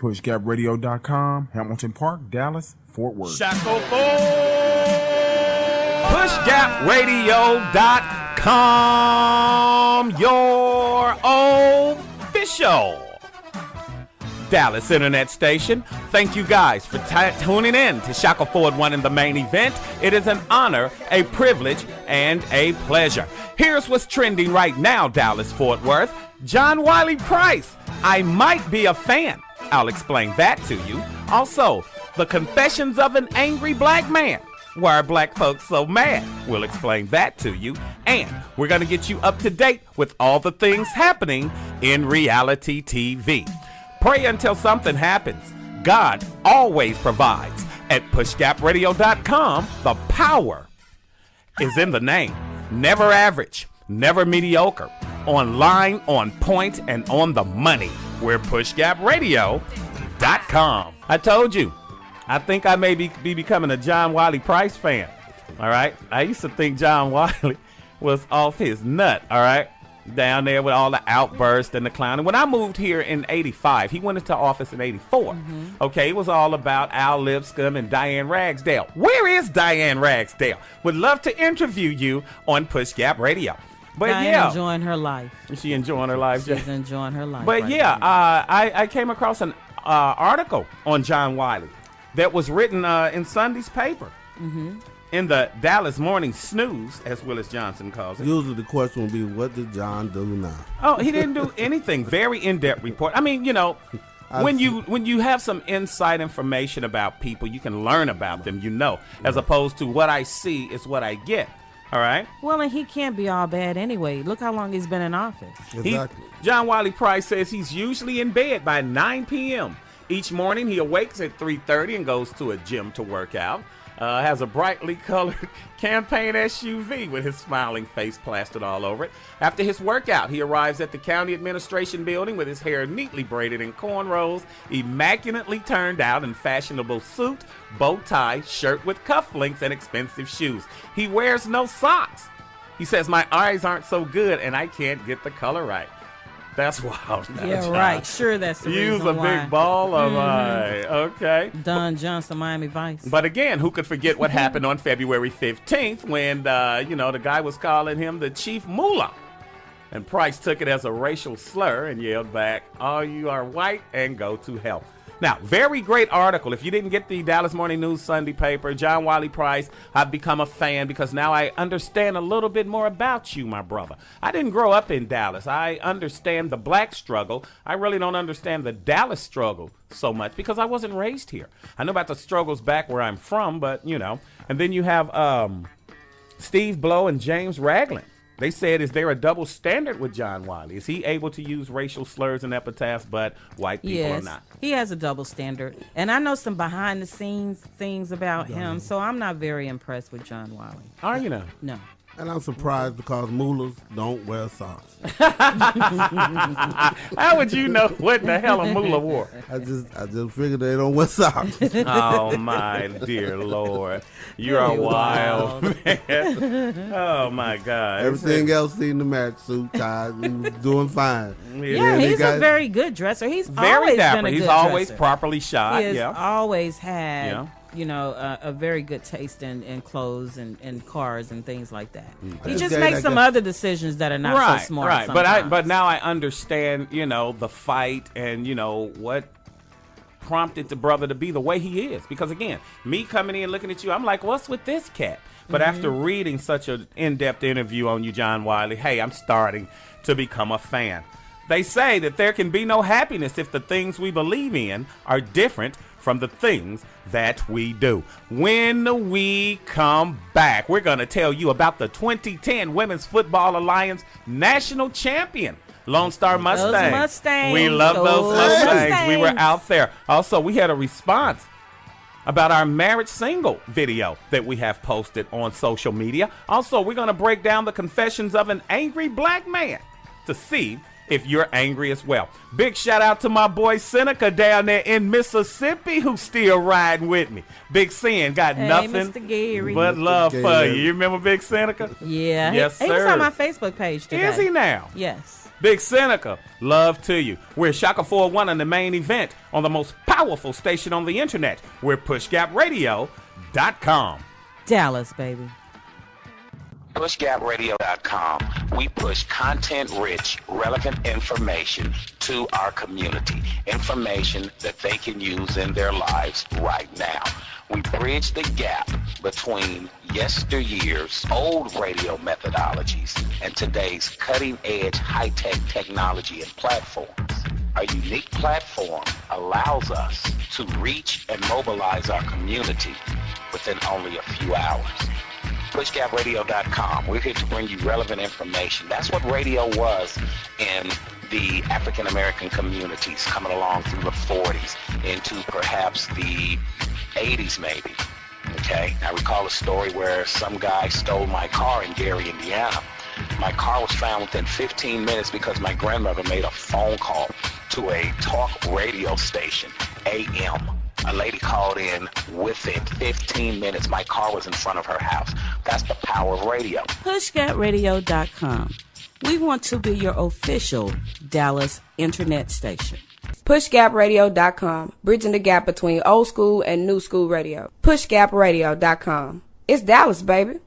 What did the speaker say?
PushGapRadio.com, Hamilton Park, Dallas, Fort Worth. Shackelford. PushGapRadio.com, your official Dallas internet station. Thank you guys for tuning in to Shackelford One in the main event. It is an honor, a privilege, and a pleasure. Here's what's trending right now, Dallas, Fort Worth. John Wiley Price. I might be a fan. I'll explain that to you. Also, the confessions of an angry black man. Why are black folks so mad? We'll explain that to you. And we're going to get you up to date with all the things happening in reality TV. Pray until something happens. God always provides. At PushGapRadio.com, the power is in the name. Never average, never mediocre. Online, on point, and on the money. We're PushGapRadio.com. I told you, I think I may be becoming a John Wiley Price fan. All right? I used to think John Wiley was off his nut, all right? Down there with all the outbursts and the clowning. When I moved here in 85, he went into office in 84. Mm-hmm. Okay, it was all about Al Lipscomb and Diane Ragsdale. Where is Diane Ragsdale? Would love to interview you on Push Gap Radio. But Diane enjoying her life. Is she enjoying her life? She's enjoying her life. But right I came across an article on John Wiley that was written in Sunday's paper. Mm-hmm. In the Dallas Morning Snooze, as Willis Johnson calls it. Usually the question would be, what did John do now? Oh, he didn't do anything. Very in-depth report. I mean, you know, when you have some inside information about people, you can learn about them, you know, as opposed to what I see is what I get. All right? Well, and he can't be all bad anyway. Look how long he's been in office. Exactly. John Wiley Price says he's usually in bed by 9 p.m. Each morning, he awakes at 3:30 and goes to a gym to work out. Has a brightly colored campaign SUV with his smiling face plastered all over it. After his workout, he arrives at the county administration building with his hair neatly braided in cornrows, immaculately turned out in fashionable suit, bow tie, shirt with cufflinks, and expensive shoes. He wears no socks. He says, my eyes aren't so good and I can't get the color right. That's wild. Yeah, John. Right. Sure, that's the Use reason why. Use a big ball of okay. Don Johnson, Miami Vice. But again, who could forget what happened on February 15th when, the guy was calling him the chief moolah. And Price took it as a racial slur and yelled back, "Oh, you are white and go to hell." Now, very great article. If you didn't get the Dallas Morning News Sunday paper, John Wiley Price, I've become a fan because now I understand a little bit more about you, my brother. I didn't grow up in Dallas. I understand the black struggle. I really don't understand the Dallas struggle so much because I wasn't raised here. I know about the struggles back where I'm from, but, you know. And then you have Steve Blow and James Ragland. They said, is there a double standard with John Wiley? Is he able to use racial slurs and epithets, but white people are not? He has a double standard. And I know some behind-the-scenes things about him, so I'm not very impressed with John Wiley. Are you not? No. And I'm surprised because mullahs don't wear socks. How would you know what the hell a mullah wore? I just figured they don't wear socks. Oh, my dear Lord. You're a wild man. Oh, my God. Everything else seemed to match. Suit, tie, he was doing fine. Yeah, he's a very good dresser. He's very always dapper. been a He's good always dresser. properly shot. He has yeah. always had... a very good taste in clothes and cars and things like that. He just makes some other decisions that are not so smart. Right, sometimes. but now I understand, the fight and, what prompted the brother to be the way he is. Because, again, me coming in looking at you, I'm like, what's with this cat? But after reading such an in-depth interview on you, John Wiley, hey, I'm starting to become a fan. They say that there can be no happiness if the things we believe in are different from the things that we do. When we come back, we're going to tell you about the 2010 Women's Football Alliance National Champion, Lone Star Mustangs. Those Mustangs. We love those Mustangs. We were out there. Also, we had a response about our marriage single video that we have posted on social media. Also, we're going to break down the confessions of an angry black man to see if you're angry as well. Big shout out to my boy Seneca down there in Mississippi who's still riding with me. Big Sen got nothing Mr. Gary. but love for you. You remember Big Seneca? Yeah. Yes, he sir. was on my Facebook page today. Is he now? Yes. Big Seneca, love to you. We're Shackelford 1 in the main event on the most powerful station on the internet. We're PushGapRadio.com. Dallas, baby. PushGapRadio.com. We push content-rich, relevant information to our community. Information that they can use in their lives right now. We bridge the gap between yesteryear's old radio methodologies and today's cutting-edge high-tech technology and platforms. Our unique platform allows us to reach and mobilize our community within only a few hours. PushGapRadio.com. We're here to bring you relevant information. That's what radio was in the African American communities coming along through the 40s into perhaps the 80s maybe. Okay, I recall a story where some guy stole my car in Gary, Indiana. My car was found within 15 minutes because my grandmother made a phone call to a talk radio station, AM. A lady called in within 15 minutes. My car was in front of her house. That's the power of radio. PushGapRadio.com. We want to be your official Dallas internet station. PushGapRadio.com. Bridging the gap between old school and new school radio. PushGapRadio.com. It's Dallas, baby.